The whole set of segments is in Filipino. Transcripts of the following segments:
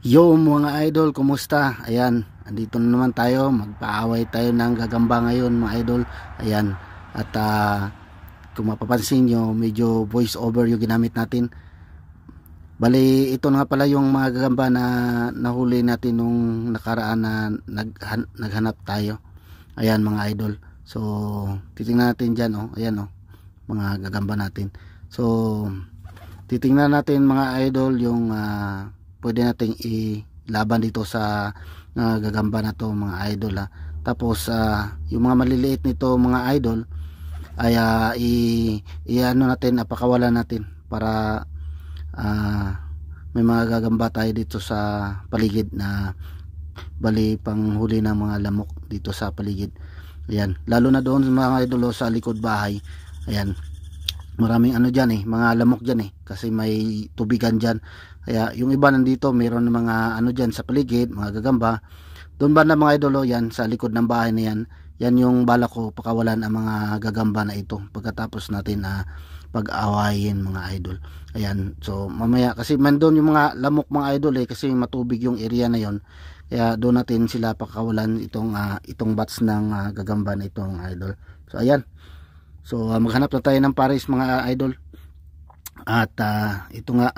Yo mga idol, kumusta? Ayan, andito na naman tayo. Magpaaway tayo ng gagamba ngayon mga idol. Ayan, at kung mapapansin nyo, medyo voice over yung ginamit natin. Bali, ito nga pala yung mga gagamba na nahuli natin nung nakaraan na naghanap tayo. Ayan mga idol. So, titingnan natin dyan, oh. Ayan, oh, mga gagamba natin. So, titingnan natin mga idol yung pwede nating ilaban dito sa gagamba na to mga idol, ha. Tapos yung mga maliliit nito mga idol ay i-ano natin, apakawalan natin para may mga gagamba tayo dito sa paligid na bali panghuli ng mga lamok dito sa paligid. Ayan, lalo na doon mga idol sa likod bahay. Ayan, maraming ano dyan mga lamok dyan kasi may tubigan dyan. Kaya yung iba nandito, mayroon ng mga ano dyan sa paligid, mga gagamba. Doon ba na mga idolo, yan sa likod ng bahay na yan, yan yung bala ko pakawalan ang mga gagamba na ito pagkatapos natin pag-awayin mga idol. Ayan, so mamaya kasi mandun yung mga lamok mga idol kasi matubig yung area na yon. Kaya doon natin sila pakawalan itong batch ng gagamba na itong idol. So ayan, so maghanap na tayo ng pares mga idol. At ito nga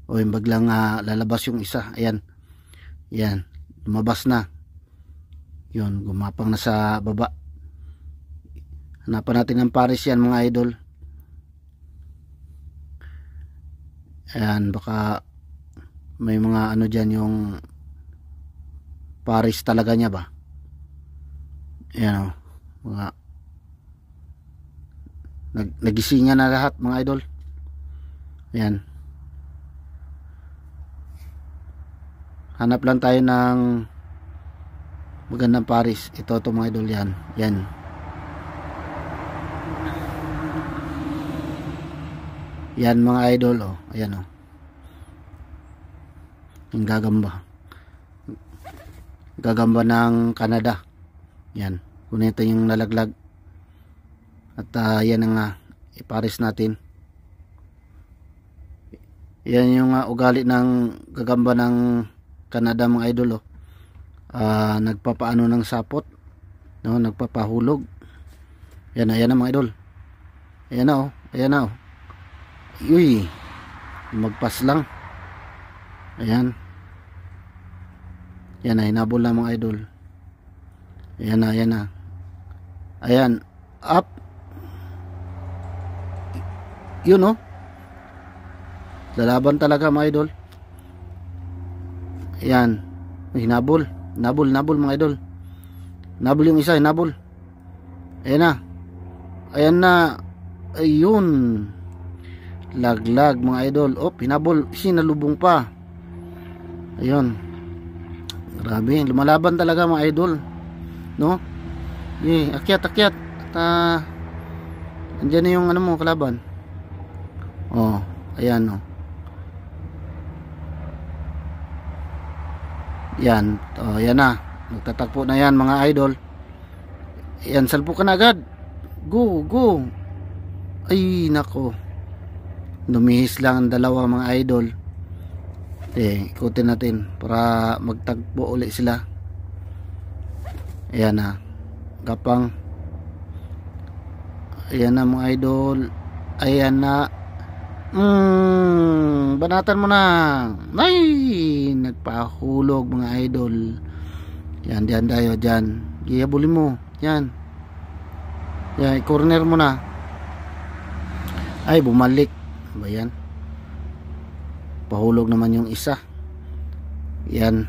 o yung baglang lalabas yung isa. Ayan, yan, lumabas na yun, gumapang na sa baba. Hanapan natin ng pares yan mga idol. Ayan, baka may mga ano dyan yung pares talaga niya ba. Ayan, mga nagisingan na lahat mga idol. Ayan, hanap lang tayo ng magandang pares. Ito mga idol, yan. Yan. Yan mga idol, oh. Ayan, oh. Yung gagamba. Gagamba ng Canada. Yan. Kunin ito yung nalaglag. At yan ang ipares natin. Yan yung ugali ng gagamba ng Canada mga idol, oh. Nagpapaano ng sapot, no, nagpapahulog. Yan na mga idol. Ayan na, oh. Ayan na, oh. Uy, magpas lang. Ayan. Yan na, hinabol na mga idol. Ayan na, ayan na. Ayan, up. Yun, oh. Lalaban talaga mga idol. Ayan, hinabol. Nabol mga idol. Nabol yung isa, hinabol. Ayan na. Ayan na. Ayun. Laglag mga idol. Op, hinabol. Sinalubong pa. Ayun. Grabe, lumalaban talaga mga idol. No? Akyat. At andyan na yung ano mo, kalaban. Oh, ayan, oh. Yan, oh, yan na. Nagtatagpo na yan mga idol. Yan, salpo ka na agad. Go. Ay, nako. Lumihis lang ang dalawa mga idol. Ikutin natin para magtagpo ulit sila. Ayan na. Gapang. Ayan na mga idol. Ayan na. Banatan mo na. Ay, nagpahulog mga idol. Yan, diyan tayo dyan. Giyabulin mo. Yan, corner mo na. Ay, bumalik ba yan? Pahulog naman yung isa. Yan,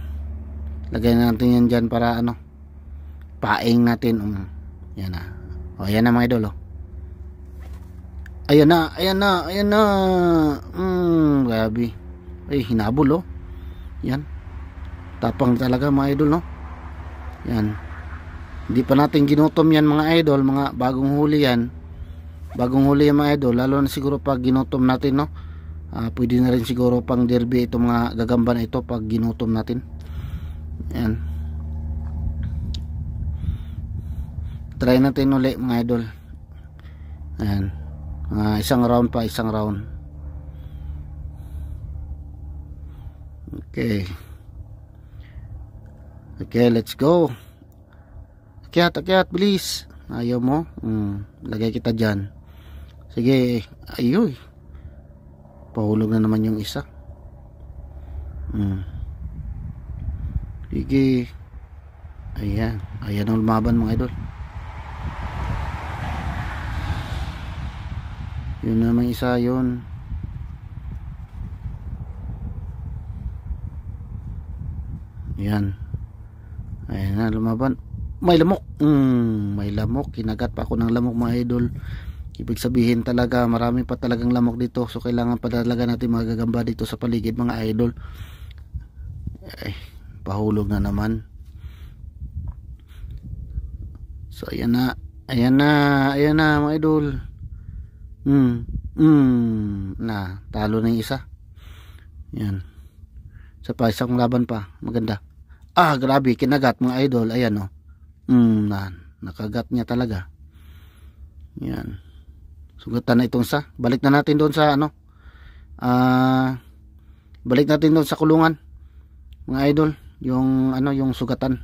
lagay natin yan dyan para ano, paing natin. Yan na. O, yan na mga idol, oh. Ayan na. Grabe. Ay, hinabol, oh. Yan. Tapang talaga mga idol, no? Yan. Hindi pa natin ginutom yan mga idol, mga bagong huli yan. Bagong huli yan mga idol, lalo na siguro pag ginutom natin, no? Pwede na rin siguro pang derby itong mga gagamba na ito pag ginutom natin. Yan. Try natin ulit mga idol. Ayan. Isang round pa, isang round. Okay. Okay, let's go. Akyat, akyat, bilis. Ayaw mo? Lagay kita dyan. Sige, ayoy. Pahulog na naman yung isa. Sige. Ayan. Ayan ang lumaban mga idol. Yun naman isa yun. Ayan. Ayan na lumaban. May lamok. May lamok. Kinagat pa ako ng lamok mga idol. Ibig sabihin talaga marami pa talagang lamok dito. So kailangan pa talaga natin magagamba dito sa paligid mga idol. Ay, pahulog na naman. So ayan na. Ayan na. Ayan na mga idol. Na, talo na yung isa. Yan. Sa pa, isang laban pa. Maganda. Grabe, kinagat mga idol. Ayan o. Nakagat niya talaga. Yan. Sugatan na itong isa. Balik na natin doon sa ano. Balik natin doon sa kulungan. Mga idol. Yung ano, yung sugatan.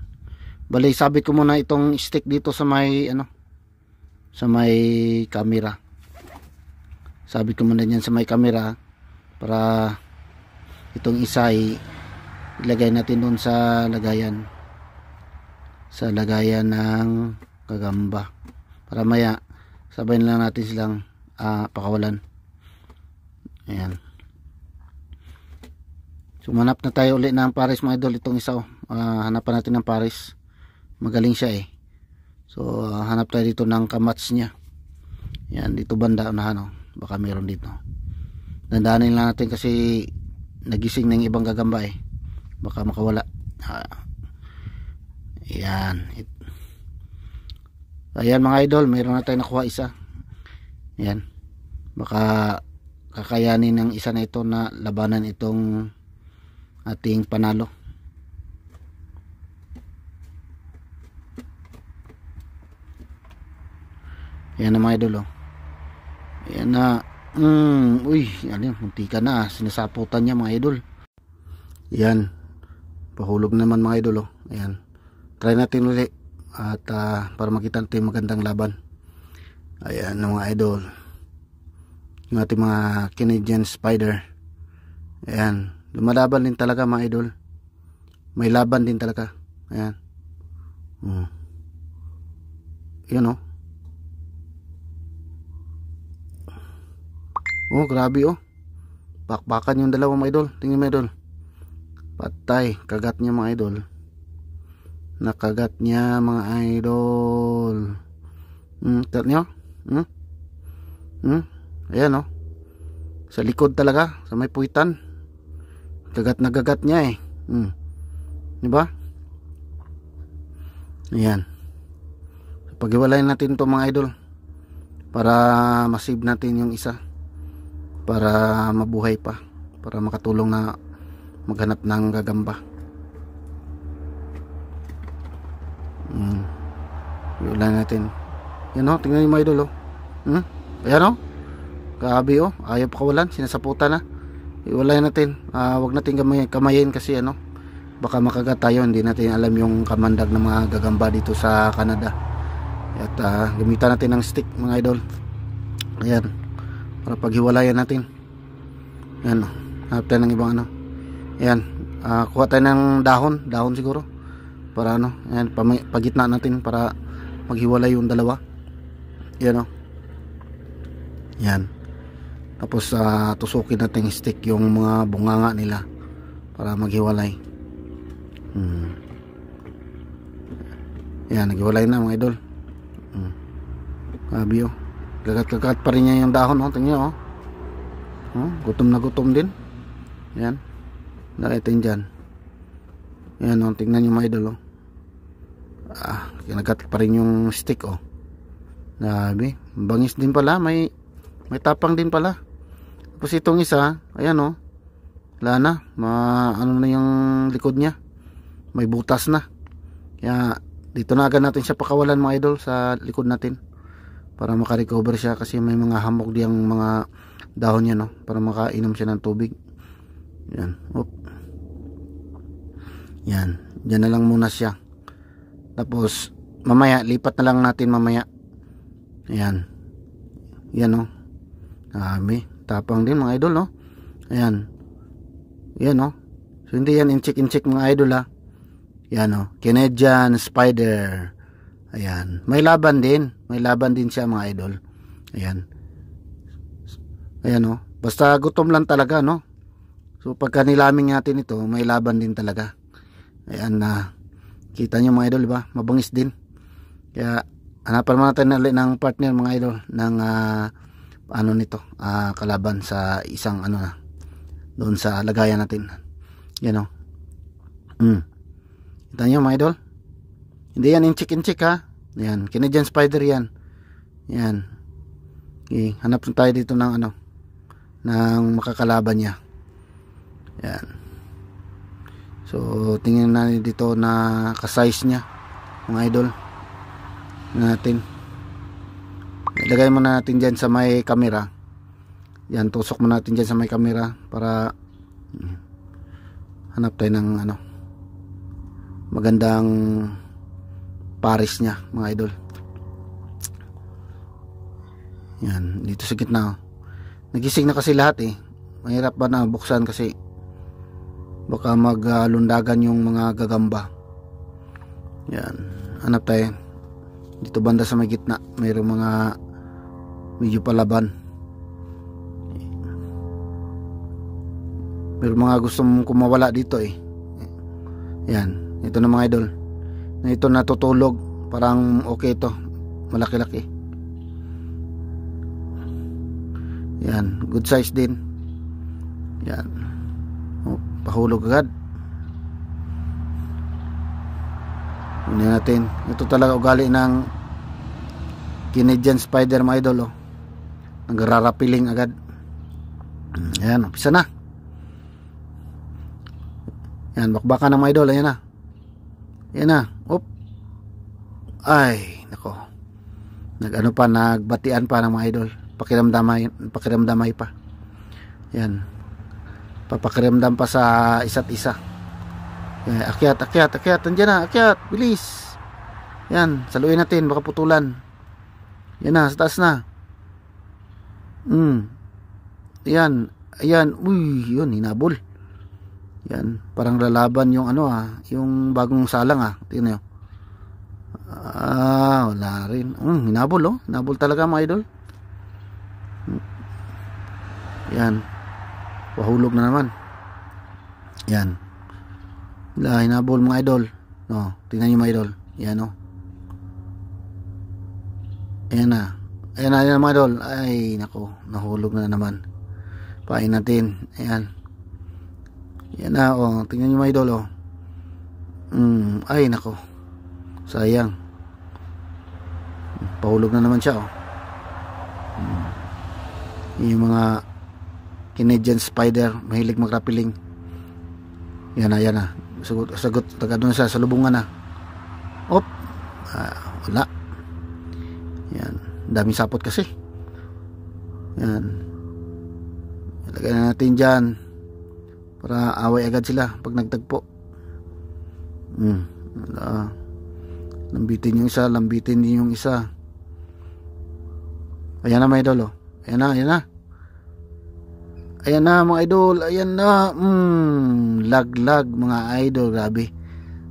Balik, sabit ko muna itong stick dito sa may ano. Sa may camera. Sabit ko muna yan sa may camera para itong isa ay ilagay natin doon sa lagayan ng gagamba para maya sabay na natin silang pakawalan. Ayan. Sumanap na tayo ulit ng pares mga idol. Itong isa hanapan natin ng pares. Magaling siya eh. So hanap tayo dito ng kamats niya. Yan, dito banda unahan baka meron dito. Dandanin lang natin kasi nagising ng ibang gagamba eh. Baka makawala. Ayan. Ayan mga idol, mayroon na tayo nakuha isa. Ayan. Baka kakayanin ng isa na ito na labanan itong ating panalo. Ayan na mga idol Ayan na. Uy, ano, muntika na. Sinasaputan niya mga idol. Ayan. Pahulog naman mga idol Ayan. Try natin ulit. At para makita natin magandang laban. Ayan na mga idol. Yung ating mga Canadian Spider. Ayan. Lumalaban din talaga mga idol. May laban din talaga. Ayan. Ayan grabe Pakpakan yung dalawa mga idol. Tingnan mga idol. Patay. Kagat niya mga idol. Nakagat niya mga idol. Tat nyo? Ayan sa likod talaga. Sa may puwitan. Kagat na kagat niya eh. Diba? Ayan. Pag-iwalayin natin to mga idol. Para masave natin yung isa. Para mabuhay pa, para makatulong na maghanap ng gagamba. Iulan natin. Yan tingnan yung mga idol ayan grabe ayaw pa kawalan, sinasaputan na. Iulan natin, wag natin kamayin kasi baka makagat tayo, hindi natin alam yung kamandag ng mga gagamba dito sa Canada. At gamitan natin ng stick mga idol. Ayan, para paghiwalayan natin. Ayan hanap tayo ng ibang ayan, kuha tayo ng dahon siguro para ayan, pagitna natin para maghiwalay yung dalawa. Ayan yan. Tapos tusukin natin stick yung mga bunganga nila para maghiwalay. Ayan, naghiwalay na mga idol. Grabe kagat pa rin niya yung dahon tingnan gutom na gutom din. Ayan, nakitin dyan. Ayan tingnan nyo mga idol kinagat pa rin yung stick grabe, bangis din pala, may tapang din pala. Tapos itong isa ayan wala na, ano na yung likod niya, may butas na. Kaya dito na agad natin siya pakawalan mga idol sa likod natin para makarecover siya kasi may mga hamog diyang mga dahon niya para makainom siya ng tubig. Yan. Yan, dyan na lang muna siya. Tapos mamaya lipat na lang natin mamaya. Ayan. Yan oh. Dami. Tapang din mga idol, no? Ayan. Yan oh. So hindi yan incheck mga idol, ha. Yan oh. Canadian Spider. Ayan. May laban din. May laban din siya mga idol. Ayan. Ayan oh. Basta gutom lang talaga, no? So pagka nilaming natin ito, may laban din talaga. Ayan na. Kita nyo mga idol, diba? Mabangis din. Kaya hanapan mo natin ulit ng partner mga idol ng ano nito, kalaban sa isang ano na doon sa lagayan natin. Yan o. Kita nyo mga idol, hindi yan incheck ha. Yan, Canadian Spider yan. Yan. Okay, hanap tayo dito ng ano, ng makakalaban niya. Yan. So tingnan natin dito na ka-size niya mga idol natin. Ilagay muna natin dyan sa may camera. Yan, tusok muna natin dyan sa may camera para hanap tayo ng ano, magandang pares niya mga idol. Yan, dito sa gitna. Nagising na kasi lahat eh. Mahirap ba na buksan kasi baka maglundagan yung mga gagamba. Yan, hanap tayo dito banda sa may gitna. Mayroong mga medyo palaban. Mayroong mga gustong kumawala dito eh. Yan, ito na mga idol. Na ito natutulog. Parang okay ito. Malaki-laki. Yan, good size din. Yan. Oh, pahulog agad. Kunin natin. Ito talaga ugali ng Canadian Spider mga idol, oh. Nagrarapiling agad. Ayan, umpisa na. Yan, bakbakan ng mga idol. Ayan na. Ayan na. Oop. Ay, nako. Nag-ano pa, nagbatian pa ng mga idol. Pakiramdamay pa. Yan. Papakiramdam pa sa isa't isa. Yan, akyat. Nandiyan na, akyat. Bilis. Yan, saluin natin, baka putulan. Yan na, sa taas na. Yan. Ayan. Uy, yun, hinabol. Yan, parang lalaban yung ano yung bagong salang tingnan nyo. Wala rin. Hinabol oh. Hinabol talaga mga idol. Yan. Pahulog na naman. Yan. Wala, hinabol mga idol. No, tingnan nyo mga idol. Yan oh. Ayan na. Ayan na mga idol. Ay, nako. Nahulog na naman. Pain natin. Ayan. Yan na, oh. Tingnan nyo mga idol, oh. Ay, nako. Sayang. Pahulog na naman siya, oh. Yung mga Canadian Spider, mahilig magrapiling. Yan na. Sagot. Taga doon sa lubungan na. Op. Wala. Yan. Daming sapot kasi. Yan. Ilagay na natin dyan. Para away agad sila pag nagtagpo. Lambitin yung isa, lambitin din yung isa. Ayan na mga idol, oh. Ayan na mga idol. Ayan na. Lag mga idol.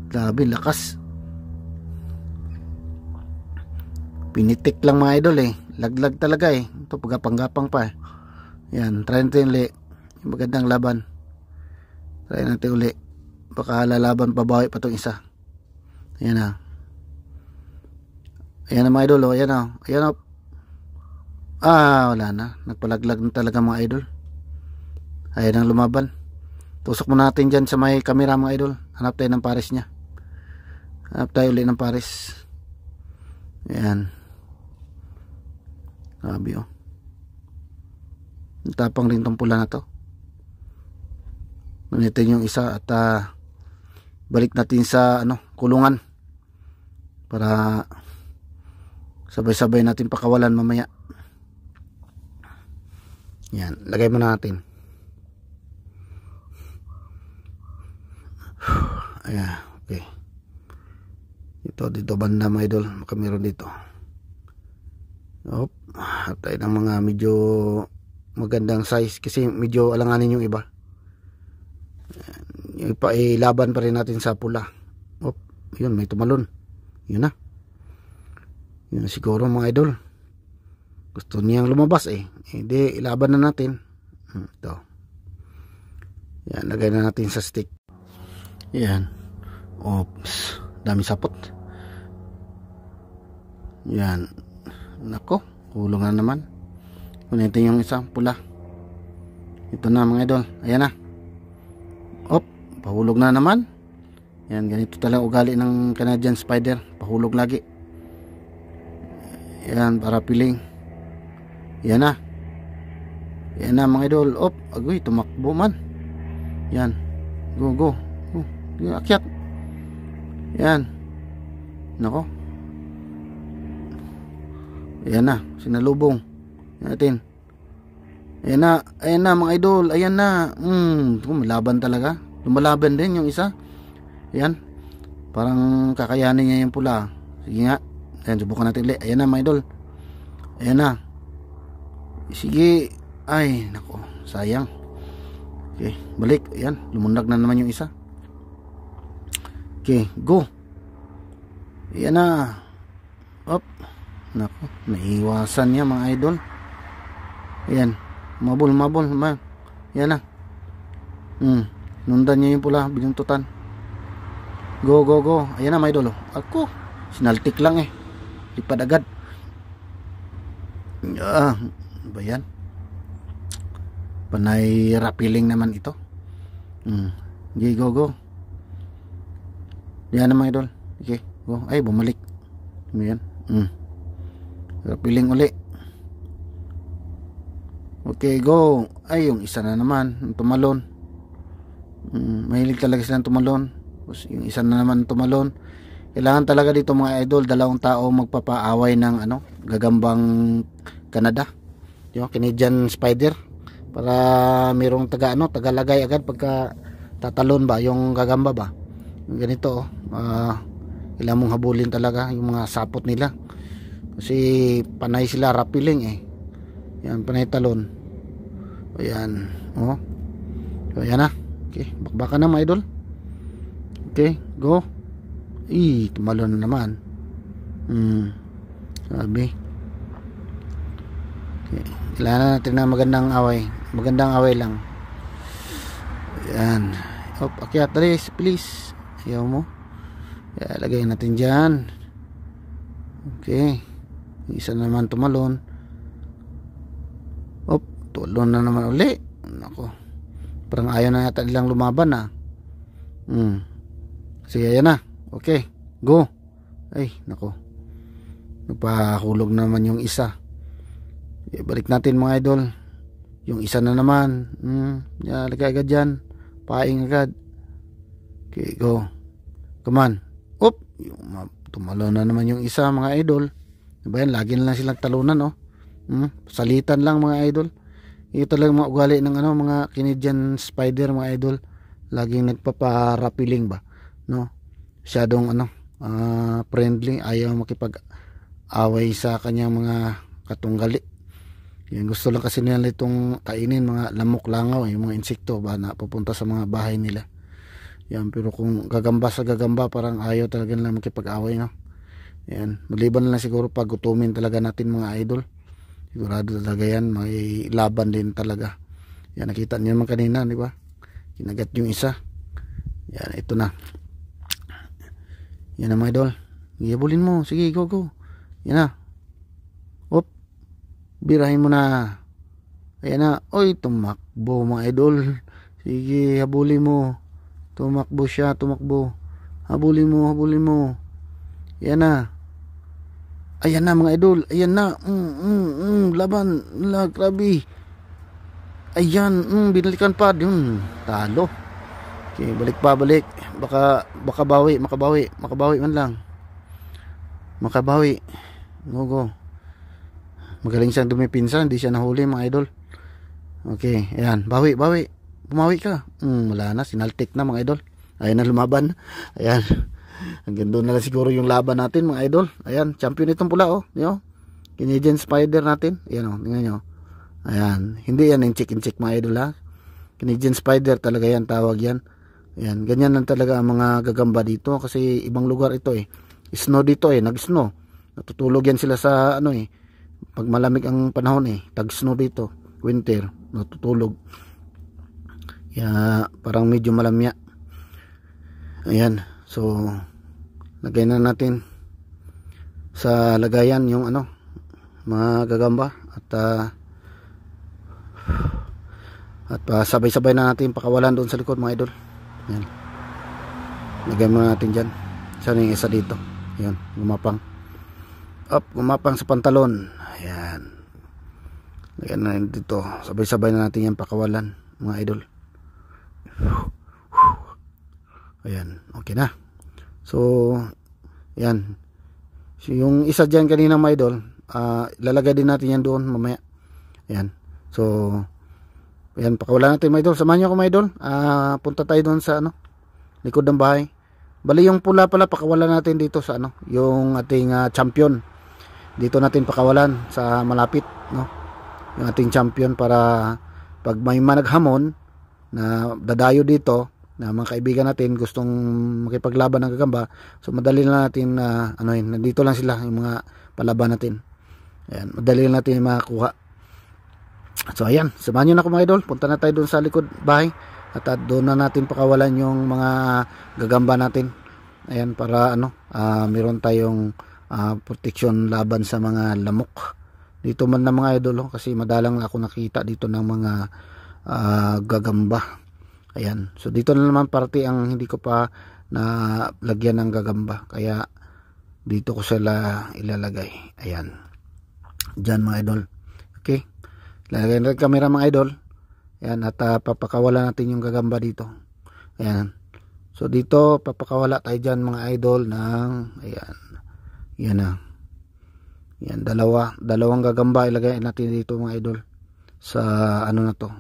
Grabe lakas. Pinitik lang mga idol eh. Lag talaga eh. Ito pagapang-gapang pa eh. Ayan, try natin ulit. Yung magandang laban. Try natin uli. Baka lalaban pabawi pa itong isa. Ayan na. Ayan na mga idol, oh. Ayan na. Ayan na. Wala na. Nagpalaglag na talaga mga idol. Ayan ang lumaban. Tusok muna natin dyan sa may camera mga idol. Hanap tayo ng pares nya. Hanap tayo uli ng pares. Ayan. Grabe oh. Tapang rin tong pula na to. Nanitin yung isa at balik natin sa kulungan para sabay-sabay natin pakawalan mamaya. Yan, lagay muna natin. Ayan, okay. Dito banda mga idol, baka meron dito. Tayo ng mga medyo magandang size kasi medyo alanganin yung iba. Yung iba ilaban pa rin natin sa pula. Yun, may tumalon. Yun na. Yun na siguro mga idol. Gusto niyang lumabas hindi, ilaban na natin. Ito. Yan, lagay na natin sa stick. Yan. Oops, dami sapot. Yan. Nako, hulong na naman. Kunin yung isang pula. Ito na mga idol. Ayan na. Pahulog na naman. Yan, ganito talaga ugali ng Canadian spider. Pahulog lagi. Yan, para piling. Yan na. Yan na mga idol. Agoy, tumakbo man. Yan. Go. Akyat. Yan. Nako. Ayan na, sinalubong natin. Ayan na mga idol. Ayan na. Laban talaga. Lumalaban din yung isa. Ayan. Parang kakayanin niya yung pula. Sige nga. Ayan, subukan natin ulit. Ayan na mga idol. Ayan na. Sige. Ay, nako. Sayang. Okay, balik. Ayan, lumundag na naman yung isa. Okay, go. Ayan na. Nako, naiwasan niya mga idol. Ayan, mabul. Ayan na. Nundan niya yung pula, binuntutan. Go. Ayan na mga idol. Ako, sinaltik lang lipad agad. Ba yan? Panay rapiling naman ito. Okay, go. Ayan na mga idol. Okay, go. Ay, bumalik. Ayan. Rapiling uli. Okay, go. Ay, yung isa na naman tumalon. Mahilig talaga silang tumalon. Yung isa na naman tumalon. Kailangan talaga dito mga idol, dalawang tao magpapaaway ng gagambang Canada. Yung Canadian spider, para mayroong tagalagay agad pagka tatalon ba yung gagamba ba. Yung ganito kailangan mong habulin talaga yung mga sapot nila. Kasi panay sila rapiling Yan, panay talon. Ayan. So, ayan na. Okay, bakbakan na mga idol. Okay, go. Tumalon na naman. Sabi. Okay, kailangan natin na magandang away lang. Ayan. Akyat, please. Ayaw mo. Lagay natin dyan. Okay. Isa naman tumalon. Tulon na naman uli. Nako. Parang ayaw na yata nilang lumaban Sige, ayan na. Okay, go. Ay, nako. Nagpahulog naman yung isa. Balik natin mga idol. Yung isa na naman. Lagay agad dyan. Paing agad. Okay, go. Come on. Tumalon na naman yung isa mga idol. Diba yan? Lagi na lang silang talunan salitan lang mga idol. Ito talaga mga ugali ng mga Canadian spider mga idol. Laging nagpaparapiling ba, no? Masyadong friendly, ayaw makipag-away sa kanyang mga katunggali. Yan, gusto lang kasi nila itong kainin mga lamok langaw, yung mga insekto ba na pupunta sa mga bahay nila. Yan, pero kung gagamba sa gagamba, parang ayaw talaga nila makipag-away, no? Yan, maliban na lang siguro pag gutumin talaga natin mga idol. Sigurado talaga yan, may laban din talaga. Yan, nakita niyo naman kanina, di ba? Kinagat yung isa. Yan, ito na. Yan na mga idol. Iabulin mo, sige, go. Yan na. Birahin mo na. Ayan na. Oy, tumakbo mga idol. Sige, habulin mo. Tumakbo siya, tumakbo. Habulin mo. Ayan na. Ayan na mga idol. Ayan na. Laban. Grabe. Ayan. Binalikan pa. Yun. Talo. Okay, balik. Baka bawi. Makabawi man lang. Makabawi. Go. Magaling siyang dumipinsa. Hindi siya nahuli mga idol. Okay. Ayan. Bawi. Bumawi ka. Wala na. Sinaltik na mga idol. Ayan na lumaban. Ayan. Hanggang doon na lang siguro yung laban natin mga idol. Ayan, champion itong pula oh. Yo. Canadian Spider natin. Ayan oh, tingnan nyo. Ayan, hindi yan in-check mga idol ha. Canadian Spider talaga yan, tawag yan. Ayan, ganyan lang talaga ang mga gagamba dito kasi ibang lugar ito eh. Snow dito eh, nag-snow. Natutulog yan sila sa ano eh. Pag malamig ang panahon eh, tag-snow dito, winter, natutulog. Kaya parang medyo malamya. Ayan, so lagay na natin sa lagayan yung ano, mga gagamba at sabay-sabay na natin pakawalan doon sa likod mga idol. Ayan. Lagay muna natin dyan. Sana yung isa dito. Ayan, gumapang. Up, gumapang sa pantalon. Ayan. Lagyan na dito. Sabay-sabay na natin yan pakawalan mga idol. Ayan, okay na. So, ayan. So, yung isa dyan kanina mga idol, lalagay din natin yan doon mamaya. Ayan. So, ayan, pakawalan natin mga idol. Samahan nyo ako mga idol. Punta tayo doon sa ano, likod ng bahay. Bali yung pula pala pakawalan natin dito sa ano, yung ating champion. Dito natin pakawalan sa malapit, no? Yung ating champion para pag may managhamon na dadayo dito na mga kaibigan natin gustong makipaglaban ng gagamba, so madali na natin ano yun, nandito lang sila yung mga palaban natin. Ayan, madali na natin makakuha. So ayan, samahan nyo na ako mga idol. Punta na tayo doon sa likod bahay at doon na natin pakawalan yung mga gagamba natin. Ayan, para ano, meron tayong protection laban sa mga lamok. Dito man na mga idol, kasi madalang ako nakita dito ng mga gagamba. Ayan, so dito na naman parte ang hindi ko pa na lagyan ng gagamba, kaya dito ko sila ilalagay. Ayan, dyan mga idol. Okay, lalagay natin camera mga idol. Ayan, at papakawalan natin yung gagamba dito. Ayan, so dito papakawala tayo dyan mga idol ng ayan, yan na. Yan, dalawang gagamba ilagay natin dito mga idol sa ano na to,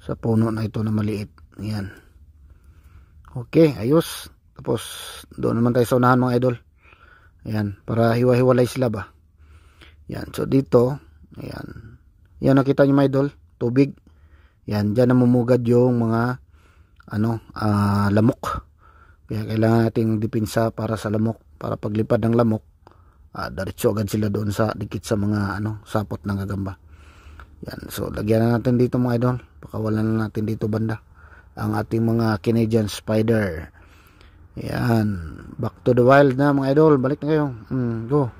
sa puno na ito na maliit. Yan, okay, ayos. Tapos doon naman tayo sa unahan mga idol. Ayan, para hiwa-hiwalay sila ba. Yan, so dito ayan, yan nakita nyo mga idol, tubig. Yan, dyan namumugad yung mga ano, lamok. Kaya kailangan nating dipinsa para sa lamok, para paglipad ng lamok, diretso agad sila doon sa dikit sa mga ano, sapot ng gagamba. Yan, so lagyan na natin dito mga idol. Pakawalan na natin dito banda ang ating mga Canadian Spider. Yan, back to the wild na mga idol. Balik na kayo. Go.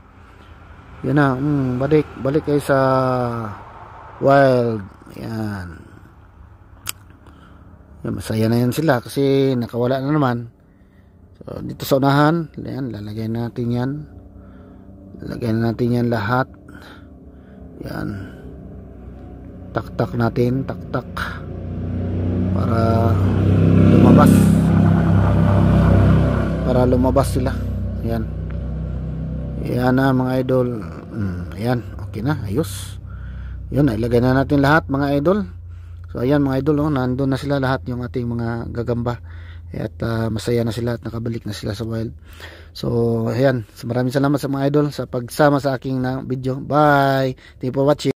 Yan na, balik kayo sa wild. Yan. Yan, masaya na yan sila kasi nakawala na naman. So dito sa unahan, yan, lalagay natin yan. Lalagay natin yan lahat. Yan. Tak-tak natin, tak-tak. Para lumabas. Para lumabas sila. Yan. Yan na mga idol. Ayan, okay na, ayos. Yun, ilagay na natin lahat mga idol. So ayan mga idol, nandun na sila lahat yung ating mga gagamba. At masaya na sila at nakabalik na sila sa wild. So ayan, maraming salamat sa mga idol sa pagsama sa aking video. Bye. Thank you for watching.